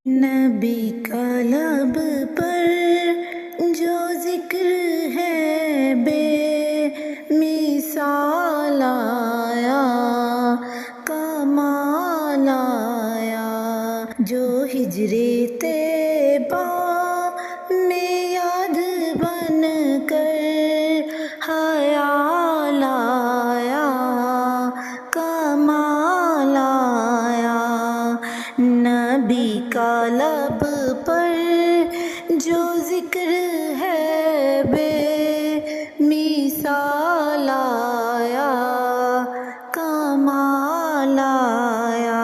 نبی کا لب پر جو ذکر ہے بے مثال آیا، کمال آیا، جو ہجر طیبہ میں یاد بن کر خیال آیا، کمال آیا۔ نبی کا لب پر جو ذکر ہے بے مثال آیا، کمال آیا۔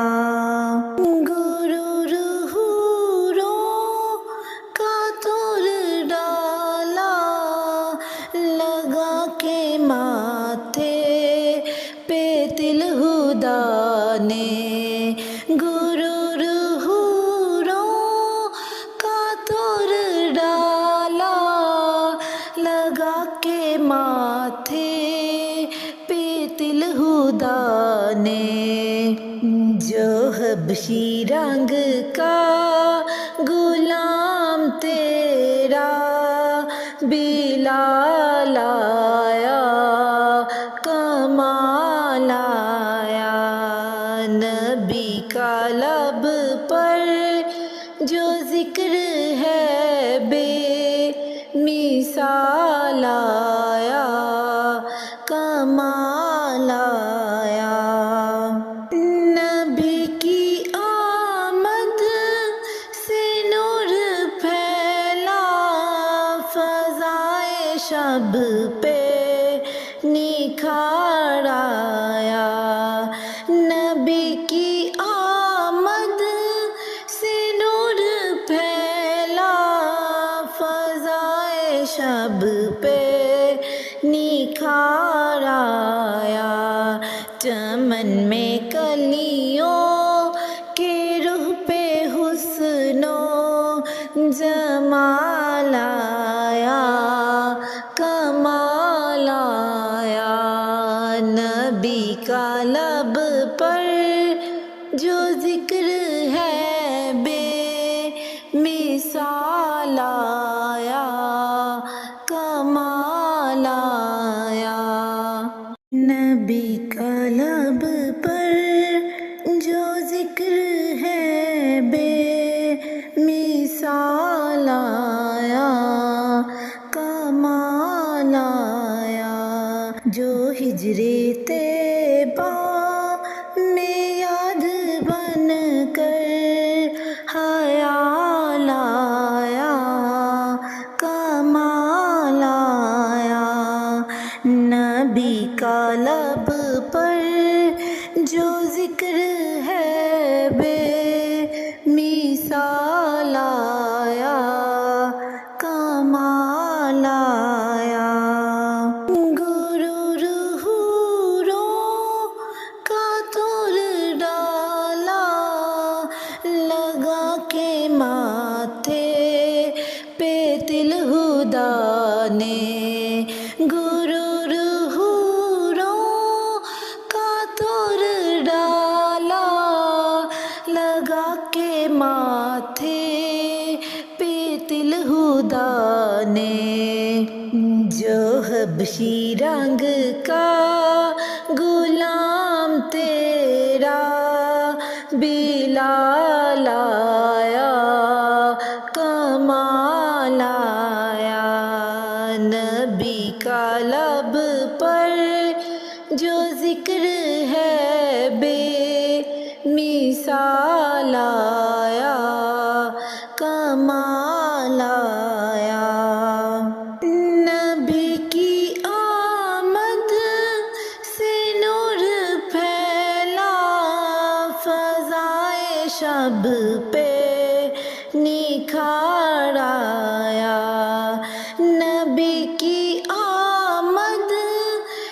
غرور حوروں کا توڑ ڈالا، لگا کے ماتھے پہ تل ہدا نے، غرور حوروں کا توڑ ڈالا، لگا کے ماتھے پہ تل ہدا نے، جو حبشی رنگ کا غلام تیرا بلال آیا، کمال آیا۔ نبی کا لب پر جو ذکر ہے بے مثال آیا، کمال آیا۔ نبی کی آمد سے نور پھیلا، فضائے شب پہ نکھار آیا۔ نبی کی آمد سے نور پھیلا، فضائے شب پہ نکھار آیا۔ چمن میں کلیوں کے رخ پہ حسن و جمال آیا، کمال آیا۔ نبی کا لب پر جو ذکر ہے بے مثال آیا، کمال آیا۔ نبی کا لب پر جو ذکر ہے بے مثال آیا، کمال آیا، جو ہجر طیبہ میں یاد بن کر خیال آیا، کمال آیا۔ نبی کا لب پر جو ذکر ہے بے مثال آیا، کمال آیا۔ غرور حوروں کا توڑ ڈالا، لگا کے ماتھے پہ تل ہدا نے، غرور حوروں کا توڑ ڈالا، لگا کے ماتھے پہ تل ہدا نے، جو حبشی رنگ کا غلام تیرا بلال آیا، کمال آیا۔ نبی کا لب پر جو ذکر ہے بے مثال آیا، کمال آیا۔ نبی کی آمد سے نور پھیلا، فضائے شب پہ نکھار آیا۔ نبی کی آمد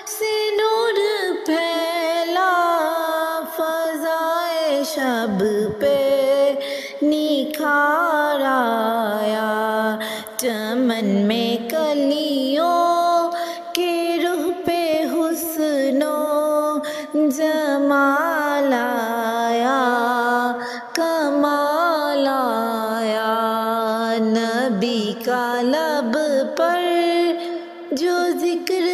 سے نور پھیلا، فضائے شب پہ نکھار آیا۔ چمن میں کلیوں کے رخ پہ حسن و جمال آیا۔ لب پر جو ذکر